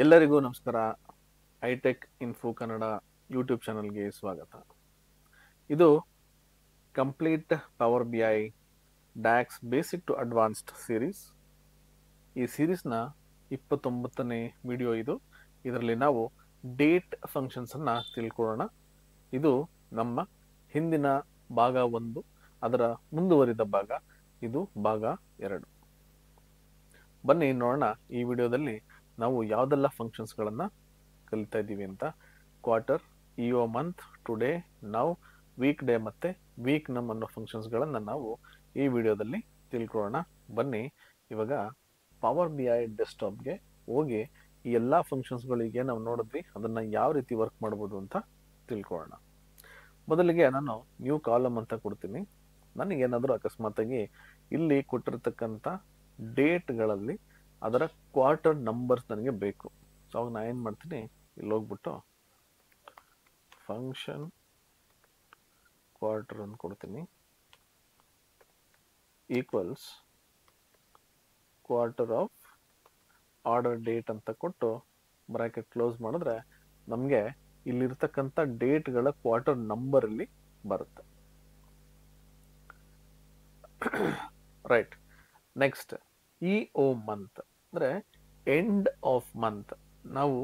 ಎಲ್ಲರಿಗೂ ನಮಸ್ಕಾರ. High tech info Kannada YouTube ಚಾನಲ್ಗೆ ಸ್ವಾಗತ. ಇದು complete Power B I DAX basic to advanced series. ಈ ಸೀರೀಸ್ನ 29ನೇ ವಿಡಿಯೋ ಇದು. ಇದರಲ್ಲಿ ನಾವು ಡೇಟ್ ಫಂಕ್ಷನ್ಸನ್ನು ತಿಳ್ಕೊಳ್ಳೋಣ. ಇದು ನಮ್ಮ ಹಿಂದಿನ ಭಾಗ 1, ಅದರ ಮುಂದುವರಿದ ಭಾಗ. ಇದು ಭಾಗ 2. ಬನ್ನಿ ನೋಡೋಣ ಈ ವಿಡಿಯೋದಲ್ಲಿ ನಾವು ಯಾವುದೆಲ್ಲ ಫಂಕ್ಷನ್ಸ್ಗಳನ್ನು ಕಲಿತಾ ಇದ್ದೀವಿ ಅಂತ. Quarter, EO month, today, now, weekday ಮತ್ತು ವೀಕ್ ನಮ್ ಅನ್ನೋ ಫಂಕ್ಷನ್ಸ್ಗಳನ್ನು ನಾವು ಈ ವಿಡಿಯೋದಲ್ಲಿ ತಿಳ್ಕೊಳ್ಳೋಣ. ಬನ್ನಿ ಇವಾಗ ಪವರ್ ಬಿ ಐ ಡೆಸ್ಕ್ಟಾಪ್ಗೆ ಹೋಗಿ ಈ ಎಲ್ಲ ಫಂಕ್ಷನ್ಸ್ಗಳಿಗೆ ನಾವು ನೋಡಿದ್ವಿ ಅದನ್ನು ಯಾವ ರೀತಿ ವರ್ಕ್ ಮಾಡ್ಬೋದು ಅಂತ ತಿಳ್ಕೊಳ್ಳೋಣ. ಮೊದಲಿಗೆ ನಾನು ನ್ಯೂ ಕಾಲಮ್ ಅಂತ ಕೊಡ್ತೀನಿ. ನನಗೇನಾದರೂ ಅಕಸ್ಮಾತಾಗಿ ಇಲ್ಲಿ ಕೊಟ್ಟಿರ್ತಕ್ಕಂಥ ಡೇಟ್ಗಳಲ್ಲಿ ಅದರ ಕ್ವಾರ್ಟರ್ ನಂಬರ್ಸ್ ನನಗೆ ಬೇಕು. ಸೊ ಅವಾಗ ನಾನು ಏನು ಮಾಡ್ತೀನಿ, ಇಲ್ಲಿ ಹೋಗ್ಬಿಟ್ಟು ಫಂಕ್ಷನ್ ಕ್ವಾರ್ಟರ್ ಅಂತ ಕೊಡ್ತೀನಿ, equals quarter of order date ಅಂತ ಕೊಟ್ಟು ಬ್ರಾಕೆಟ್ ಕ್ಲೋಸ್ ಮಾಡಿದ್ರೆ ನಮಗೆ ಇಲ್ಲಿರ್ತಕ್ಕಂಥ ಡೇಟ್ಗಳ ಕ್ವಾರ್ಟರ್ ನಂಬರಲ್ಲಿ ಬರುತ್ತೆ. ರೈಟ್. ನೆಕ್ಸ್ಟ್ ಇಒ ಮಂತ್ ಅಂದರೆ ಎಂಡ್ ಆಫ್ ಮಂತ್. ನಾವು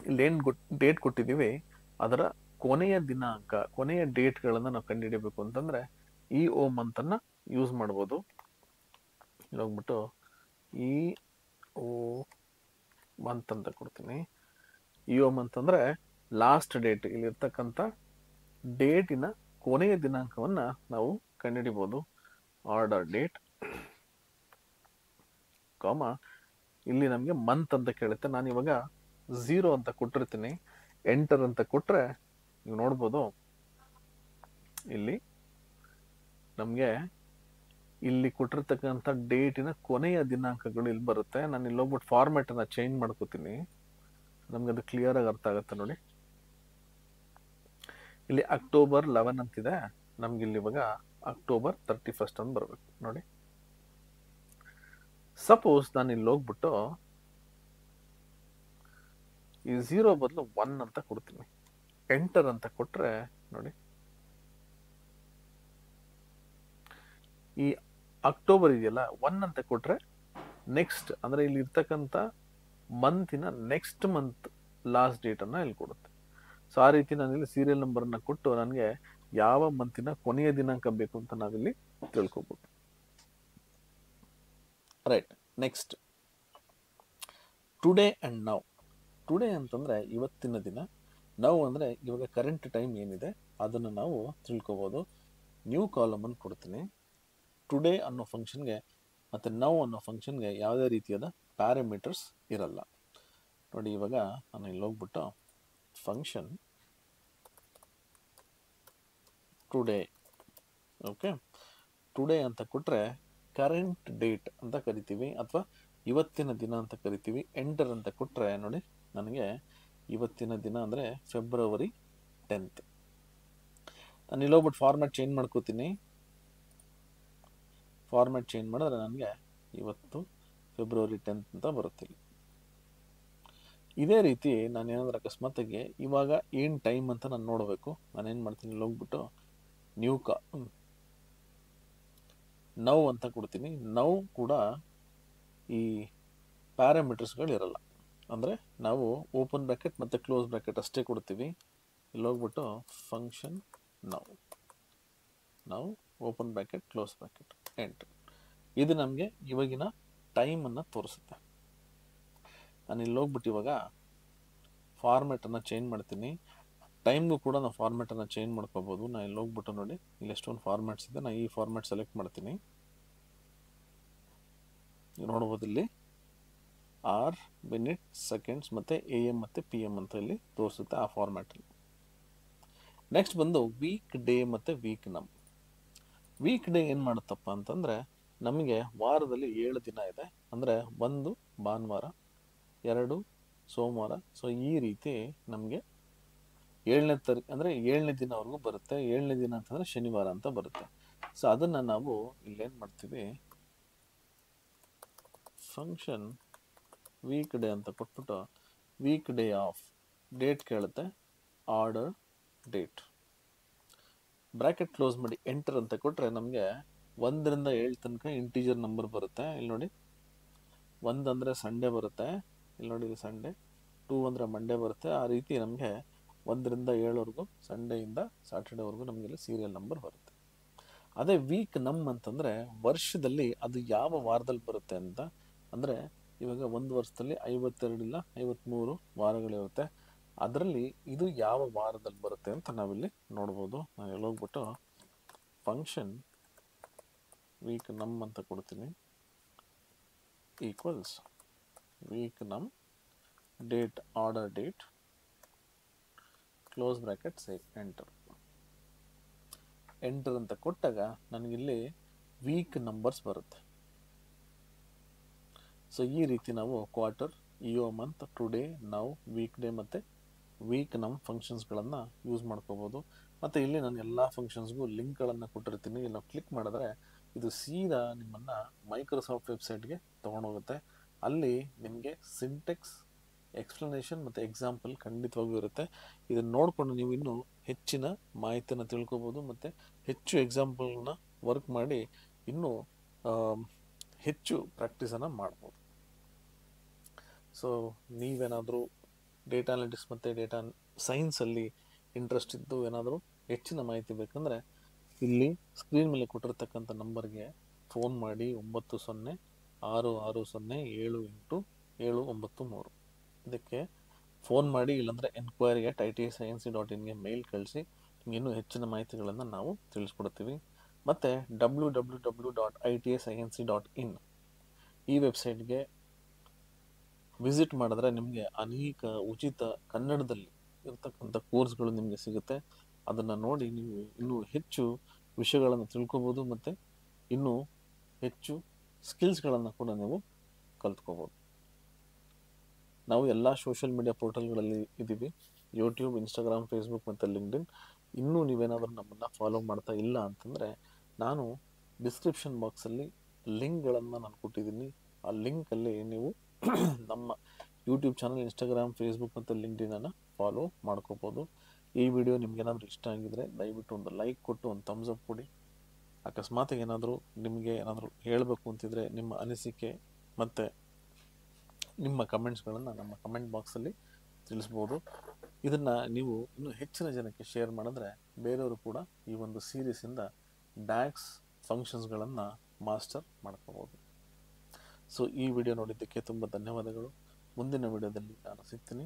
ಇಲ್ಲೇನು ಡೇಟ್ ಕೊಟ್ಟಿದ್ದೀವಿ ಅದರ ಕೊನೆಯ ದಿನಾಂಕ, ಕೊನೆಯ ಡೇಟ್ಗಳನ್ನು ನಾವು ಕಂಡುಹಿಡಿಯಬೇಕು ಅಂತಂದರೆ ಇಒ ಮಂತನ್ನು ಯೂಸ್ ಮಾಡ್ಬೋದು. ಇಲ್ಲಿ ಹೋಗ್ಬಿಟ್ಟು ಇಒ ಮಂತ್ ಅಂತ ಕೊಡ್ತೀನಿ. ಇಒ ಮಂತ್ ಅಂದರೆ ಲಾಸ್ಟ್ ಡೇಟ್, ಇಲ್ಲಿರ್ತಕ್ಕಂಥ ಡೇಟಿನ ಕೊನೆಯ ದಿನಾಂಕವನ್ನು ನಾವು ಕಂಡುಹಿಡಿಬೋದು. ಆರ್ಡರ್ ಡೇಟ್ ಕಾಮ ಇಲ್ಲಿ ನಮಗೆ ಮಂತ್ ಅಂತ ಕೇಳುತ್ತೆ. ನಾನು ಇವಾಗ 0 ಅಂತ ಕೊಟ್ಟಿರ್ತೀನಿ. ಎಂಟರ್ ಅಂತ ಕೊಟ್ಟರೆ ನೀವು ನೋಡ್ಬೋದು ಇಲ್ಲಿ ನಮಗೆ ಇಲ್ಲಿ ಕೊಟ್ಟಿರ್ತಕ್ಕಂಥ ಡೇಟಿನ ಕೊನೆಯ ದಿನಾಂಕಗಳು ಇಲ್ಲಿ ಬರುತ್ತೆ. ನಾನು ಇಲ್ಲಿ ಹೋಗ್ಬಿಟ್ಟು ಫಾರ್ಮ್ಯಾಟನ್ನು ಚೇಂಜ್ ಮಾಡ್ಕೋತೀನಿ, ನಮ್ಗೆ ಅದು ಕ್ಲಿಯರ್ ಆಗಿ ಅರ್ಥ ಆಗುತ್ತೆ ನೋಡಿ. ಇಲ್ಲಿ ಅಕ್ಟೋಬರ್ 11 ಅಂತಿದೆ, ನಮ್ಗೆ ಇಲ್ಲಿ ಇವಾಗ ಅಕ್ಟೋಬರ್ 31 ಅಂತ ಬರಬೇಕು ನೋಡಿ. ಸಪೋಸ್ ನಾನು ಇಲ್ಲಿ ಹೋಗ್ಬಿಟ್ಟು ಈ 0 ಬದಲು 1 ಅಂತ ಕೊಡ್ತೀನಿ. ಎಂಟರ್ ಅಂತ ಕೊಟ್ರೆ ನೋಡಿ ಈ ಅಕ್ಟೋಬರ್ ಇದೆಯಲ್ಲ 1 ಅಂತ ಕೊಟ್ರೆ ನೆಕ್ಸ್ಟ್ ಅಂದ್ರೆ ಇಲ್ಲಿ ಇರ್ತಕ್ಕಂಥ ಮಂತಿನ ನೆಕ್ಸ್ಟ್ ಮಂತ್ ಲಾಸ್ಟ್ ಡೇಟ್ ಅನ್ನ ಇಲ್ಲಿ ಕೊಡುತ್ತೆ. ಸೊ ಆ ರೀತಿ ನಾನು ಇಲ್ಲಿ ಸೀರಿಯಲ್ ನಂಬರ್ನ ಕೊಟ್ಟು ನನಗೆ ಯಾವ ಮಂತಿನ ಕೊನೆಯ ದಿನಾಂಕ ಬೇಕು ಅಂತ ನಾವಿಲ್ಲಿ ತಿಳ್ಕೊಬೋದು. Right. Next today and now. Today ಅಂತಂದರೆ ಇವತ್ತಿನ ದಿನ, ನೌ ಅಂದರೆ ಇವಾಗ ಕರೆಂಟ್ ಟೈಮ್ ಏನಿದೆ ಅದನ್ನು ನಾವು ತಿಳ್ಕೊಬೋದು. ನ್ಯೂ ಕಾಲಮನ್ನು ಕೊಡ್ತೀನಿ. ಟುಡೇ ಅನ್ನೋ ಫಂಕ್ಷನ್ಗೆ ಮತ್ತು ನೌ ಅನ್ನೋ ಫಂಕ್ಷನ್ಗೆ ಯಾವುದೇ ರೀತಿಯಾದ ಪ್ಯಾರಾಮೀಟರ್ಸ್ ಇರಲ್ಲ ನೋಡಿ. ಇವಾಗ ನಾನು ಇಲ್ಲಿ ಹೋಗ್ಬಿಟ್ಟು ಫಂಕ್ಷನ್ ಟುಡೇ, ಓಕೆ, ಟುಡೇ ಅಂತ ಕೊಟ್ಟರೆ ಕರೆಂಟ್ ಡೇಟ್ ಅಂತ ಕರಿತೀವಿ ಅಥವಾ ಇವತ್ತಿನ ದಿನ ಅಂತ ಕರಿತೀವಿ. ಎಂಟರ್ ಅಂತ ಕೊಟ್ಟರೆ ನೋಡಿ ನನಗೆ ಇವತ್ತಿನ ದಿನ ಅಂದರೆ ಫೆಬ್ರವರಿ 10th. ನಾನು ಇಲ್ಲಿ ಹೋಗ್ಬಿಟ್ಟು ಫಾರ್ಮ್ಯಾಟ್ ಚೇಂಜ್ ಮಾಡ್ಕೋತೀನಿ. ಫಾರ್ಮ್ಯಾಟ್ ಚೇಂಜ್ ಮಾಡಿದ್ರೆ ನನಗೆ ಇವತ್ತು ಫೆಬ್ರವರಿ 10th ಅಂತ ಬರುತ್ತೆ. ಇದೇ ರೀತಿ ನಾನು ಏನಾದರೂ ಅಕಸ್ಮಾತಾಗಿ ಇವಾಗ ಏನು ಟೈಮ್ ಅಂತ ನಾನು ನೋಡಬೇಕು, ನಾನೇನು ಮಾಡ್ತೀನಿ, ಇಲ್ಲಿ ಹೋಗ್ಬಿಟ್ಟು ನ್ಯೂ ನೌ ಅಂತ ಕೊಡ್ತೀನಿ. ನೌ ಕೂಡ ಈ ಪ್ಯಾರಾಮೀಟರ್ಸ್ಗಳು ಇರಲ್ಲ, ಅಂದರೆ ನಾವು ಓಪನ್ ಬ್ರ್ಯಾಕೆಟ್ ಮತ್ತು ಕ್ಲೋಸ್ ಬ್ರ್ಯಾಕೆಟ್ ಅಷ್ಟೇ ಕೊಡ್ತೀವಿ. ಇಲ್ಲಿ ಹೋಗ್ಬಿಟ್ಟು function now open bracket close bracket enter. ಇದು ನಮಗೆ ಇವಾಗಿನ ಟೈಮನ್ನು ತೋರಿಸುತ್ತೆ. ನಾನು ಇಲ್ಲಿ ಹೋಗ್ಬಿಟ್ಟು ಇವಾಗ ಫಾರ್ಮ್ಯಾಟನ್ನು ಚೇಂಜ್ ಮಾಡ್ತೀನಿ. ಟೈಮ್ಗೂ ಕೂಡ ನಾವು ಫಾರ್ಮ್ಯಾಟನ್ನು ಚೇಂಜ್ ಮಾಡ್ಕೋಬೋದು. ನಾನು ಇಲ್ಲಿ ಹೋಗ್ಬಿಟ್ಟು ನೋಡಿ ಇಲ್ಲಿ ಎಷ್ಟೊಂದು ಫಾರ್ಮ್ಯಾಟ್ಸ್ ಇದೆ, ನಾನು ಈ ಫಾರ್ಮ್ಯಾಟ್ ಸೆಲೆಕ್ಟ್ ಮಾಡ್ತೀನಿ. ನೋಡ್ಬೋದು ಇಲ್ಲಿ ಆರ್, ಮಿನಿಟ್, ಸೆಕೆಂಡ್ಸ್ ಮತ್ತು AM ಮತ್ತು PM ಅಂತ ಇಲ್ಲಿ ತೋರಿಸುತ್ತೆ ಆ ಫಾರ್ಮ್ಯಾಟಲ್ಲಿ. ನೆಕ್ಸ್ಟ್ ಬಂದು ವೀಕ್ ಡೇ ಮತ್ತು ವೀಕ್ ನಮ್. ವೀಕ್ ಡೇ ಏನು ಮಾಡುತ್ತಪ್ಪ ಅಂತಂದರೆ ನಮಗೆ ವಾರದಲ್ಲಿ 7 ದಿನ ಇದೆ, ಅಂದರೆ 1 ಭಾನುವಾರ, 2 ಸೋಮವಾರ. ಸೊ ಈ ರೀತಿ ನಮಗೆ 7ನೇ ತಾರೀಕು ಅಂದರೆ 7ನೇ ದಿನವರೆಗೂ ಬರುತ್ತೆ. 7ನೇ ದಿನ ಅಂತಂದರೆ ಶನಿವಾರ ಅಂತ ಬರುತ್ತೆ. ಸೊ ಅದನ್ನು ನಾವು ಇಲ್ಲೇನು ಮಾಡ್ತೀವಿ, ಫಂಕ್ಷನ್ ವೀಕ್ ಡೇ ಅಂತ ಕೊಟ್ಬಿಟ್ಟು ವೀಕ್ ಡೇ ಆಫ್ ಡೇಟ್ ಕೇಳುತ್ತೆ, ಆರ್ಡರ್ ಡೇಟ್, ಬ್ರಾಕೆಟ್ ಕ್ಲೋಸ್ ಮಾಡಿ ಎಂಟರ್ ಅಂತ ಕೊಟ್ಟರೆ ನಮಗೆ 1ರಿಂದ 7 ತನಕ ಇಂಟೀಜರ್ ನಂಬರ್ ಬರುತ್ತೆ. ಇಲ್ಲಿ ನೋಡಿ 1 ಅಂದರೆ ಸಂಡೇ ಬರುತ್ತೆ, ಇಲ್ಲಿ ನೋಡಿ ಇದು ಸಂಡೇ, 2 ಅಂದರೆ ಮಂಡೇ ಬರುತ್ತೆ. ಆ ರೀತಿ ನಮಗೆ 1ರಿಂದ 7ವರೆಗೂ ಸಂಡೇಯಿಂದ ಸ್ಯಾಟರ್ಡೇವರೆಗೂ ನಮಗೆ ಇಲ್ಲಿ ಸೀರಿಯಲ್ ನಂಬರ್ ಬರುತ್ತೆ. ಅದೇ ವೀಕ್ ನಮ್ ಅಂತಂದರೆ ವರ್ಷದಲ್ಲಿ ಅದು ಯಾವ ವಾರದಲ್ಲಿ ಬರುತ್ತೆ ಅಂತ. ಅಂದರೆ ಇವಾಗ ಒಂದು ವರ್ಷದಲ್ಲಿ 52 ಇಲ್ಲ 53 ವಾರಗಳಿರುತ್ತೆ. ಅದರಲ್ಲಿ ಇದು ಯಾವ ವಾರದಲ್ಲಿ ಬರುತ್ತೆ ಅಂತ ನಾವಿಲ್ಲಿ ನೋಡ್ಬೋದು. ನಾನು ಇಲ್ಲಿ ಹೋಗ್ಬಿಟ್ಟು ಫಂಕ್ಷನ್ ವೀಕ್ ನಮ್ ಅಂತ ಕೊಡ್ತೀನಿ, equals week num date order date close bracket save enter. Enter ಅಂತ ಕೊಟ್ಟಾಗ ನನಗಿಲ್ಲಿ ವೀಕ್ ನಂಬರ್ಸ್ ಬರುತ್ತೆ. ಸೊ ಈ ರೀತಿ ನಾವು quarter, EO, month, today, now, weekday ಮತ್ತು ವೀಕ್ ನಮ್ ಫಂಕ್ಷನ್ಸ್ಗಳನ್ನು ಯೂಸ್ ಮಾಡ್ಕೋಬೋದು. ಮತ್ತು ಇಲ್ಲಿ ನಾನು ಎಲ್ಲ ಫಂಕ್ಷನ್ಸ್ಗೂ ಲಿಂಕ್ಗಳನ್ನು ಕೊಟ್ಟಿರ್ತೀನಿ. ಇಲ್ಲಿ ನಾವು ಕ್ಲಿಕ್ ಮಾಡಿದ್ರೆ ಇದು ಸೀದಾ ನಿಮ್ಮನ್ನು ಮೈಕ್ರೋಸಾಫ್ಟ್ ವೆಬ್ಸೈಟ್ಗೆ ತೊಗೊಂಡೋಗುತ್ತೆ. ಅಲ್ಲಿ ನಿಮಗೆ ಸಿಂಟೆಕ್ಸ್, ಎಕ್ಸ್ಪ್ಲನೇಷನ್ ಮತ್ತು ಎಕ್ಸಾಂಪಲ್ ಖಂಡಿತವಾಗೂ ಇರುತ್ತೆ. ಇದನ್ನು ನೋಡಿಕೊಂಡು ನೀವು ಇನ್ನೂ ಹೆಚ್ಚಿನ ಮಾಹಿತಿಯನ್ನು ತಿಳ್ಕೊಬೋದು ಮತ್ತು ಹೆಚ್ಚು ಎಕ್ಸಾಂಪಲ್ನ ವರ್ಕ್ ಮಾಡಿ ಇನ್ನೂ ಹೆಚ್ಚು ಪ್ರಾಕ್ಟೀಸನ್ನು ಮಾಡ್ಬೋದು. ಸೊ ನೀವೇನಾದರೂ ಡೇಟಾ ಅನಾಲಿಟಿಕ್ಸ್ ಮತ್ತು ಡೇಟಾ ಸೈನ್ಸಲ್ಲಿ ಇಂಟ್ರೆಸ್ಟ್ ಇದ್ದು ಏನಾದರೂ ಹೆಚ್ಚಿನ ಮಾಹಿತಿ ಬೇಕಂದರೆ ಇಲ್ಲಿ ಸ್ಕ್ರೀನ್ ಮೇಲೆ ಕೊಟ್ಟಿರ್ತಕ್ಕಂಥ ನಂಬರ್ಗೆ ಫೋನ್ ಮಾಡಿ 9066078793 ಇದಕ್ಕೆ ಫೋನ್ ಮಾಡಿ, ಇಲ್ಲಾಂದರೆ enquiry@itscienc.in ಮೇಲ್ ಕಳಿಸಿ. ನಿಮಗೆ ಇನ್ನೂ ಹೆಚ್ಚಿನ ಮಾಹಿತಿಗಳನ್ನು ನಾವು ತಿಳಿಸ್ಕೊಡ್ತೀವಿ. ಮತ್ತು www.itscienc.in ಈ ವೆಬ್ಸೈಟ್ಗೆ ವಿಸಿಟ್ ಮಾಡಿದ್ರೆ ನಿಮಗೆ ಅನೇಕ ಉಚಿತ ಕನ್ನಡದಲ್ಲಿ ಇರ್ತಕ್ಕಂಥ ಕೋರ್ಸ್ಗಳು ನಿಮಗೆ ಸಿಗುತ್ತೆ. ಅದನ್ನು ನೋಡಿ ನೀವು ಇನ್ನೂ ಹೆಚ್ಚು ವಿಷಯಗಳನ್ನು ತಿಳ್ಕೊಬೋದು ಮತ್ತು ಇನ್ನೂ ಹೆಚ್ಚು ಸ್ಕಿಲ್ಸ್ಗಳನ್ನು ಕೂಡ ನೀವು ಕಲ್ತ್ಕೋಬೋದು. ನಾವು ಎಲ್ಲ ಸೋಷಿಯಲ್ ಮೀಡಿಯಾ ಪೋರ್ಟಲ್ಗಳಲ್ಲಿ ಇದ್ದೀವಿ, ಯೂಟ್ಯೂಬ್, ಇನ್ಸ್ಟಾಗ್ರಾಮ್, ಫೇಸ್ಬುಕ್ ಮತ್ತು ಲಿಂಕ್ಡ್ಇನ್. ಇನ್ನೂ ನೀವೇನಾದರೂ ನಮ್ಮನ್ನು ಫಾಲೋ ಮಾಡ್ತಾ ಇಲ್ಲ ಅಂತಂದರೆ ನಾನು ಡಿಸ್ಕ್ರಿಪ್ಷನ್ ಬಾಕ್ಸಲ್ಲಿ ಲಿಂಕ್ಗಳನ್ನು ನಾನು ಕೊಟ್ಟಿದ್ದೀನಿ. ಆ ಲಿಂಕಲ್ಲಿ ನೀವು ನಮ್ಮ ಯೂಟ್ಯೂಬ್ ಚಾನಲ್, ಇನ್ಸ್ಟಾಗ್ರಾಮ್, ಫೇಸ್ಬುಕ್ ಮತ್ತು ಲಿಂಕ್ಡ್ಇನ್ನನ್ನು ಫಾಲೋ ಮಾಡ್ಕೋಬೋದು. ಈ ವಿಡಿಯೋ ನಿಮಗೇನಾದರೂ ಇಷ್ಟ ಆಗಿದರೆ ದಯವಿಟ್ಟು ಒಂದು ಲೈಕ್ ಕೊಟ್ಟು ಒಂದು ಥಮ್ಸ್ ಅಪ್ ಕೊಡಿ. ಅಕಸ್ಮಾತ್ ಏನಾದರೂ ನಿಮಗೆ ಏನಾದರೂ ಹೇಳಬೇಕು ಅಂತಿದ್ರೆ ನಿಮ್ಮ ಅನಿಸಿಕೆ ಮತ್ತು ನಿಮ್ಮ ಕಮೆಂಟ್ಸ್ಗಳನ್ನು ನಮ್ಮ ಕಮೆಂಟ್ ಬಾಕ್ಸಲ್ಲಿ ತಿಳಿಸ್ಬೋದು. ಇದನ್ನು ನೀವು ಇನ್ನೂ ಹೆಚ್ಚಿನ ಜನಕ್ಕೆ ಶೇರ್ ಮಾಡಿದ್ರೆ ಬೇರೆಯವರು ಕೂಡ ಈ ಒಂದು ಸೀರೀಸಿಂದ ಡ್ಯಾಕ್ಸ್ ಫಂಕ್ಷನ್ಸ್ಗಳನ್ನು ಮಾಸ್ಟರ್ ಮಾಡ್ಕೋಬೋದು. ಸೊ ಈ ವಿಡಿಯೋ ನೋಡಿದ್ದಕ್ಕೆ ತುಂಬ ಧನ್ಯವಾದಗಳು. ಮುಂದಿನ ವಿಡಿಯೋದಲ್ಲಿ ನಾನು ಸಿಗ್ತೀನಿ.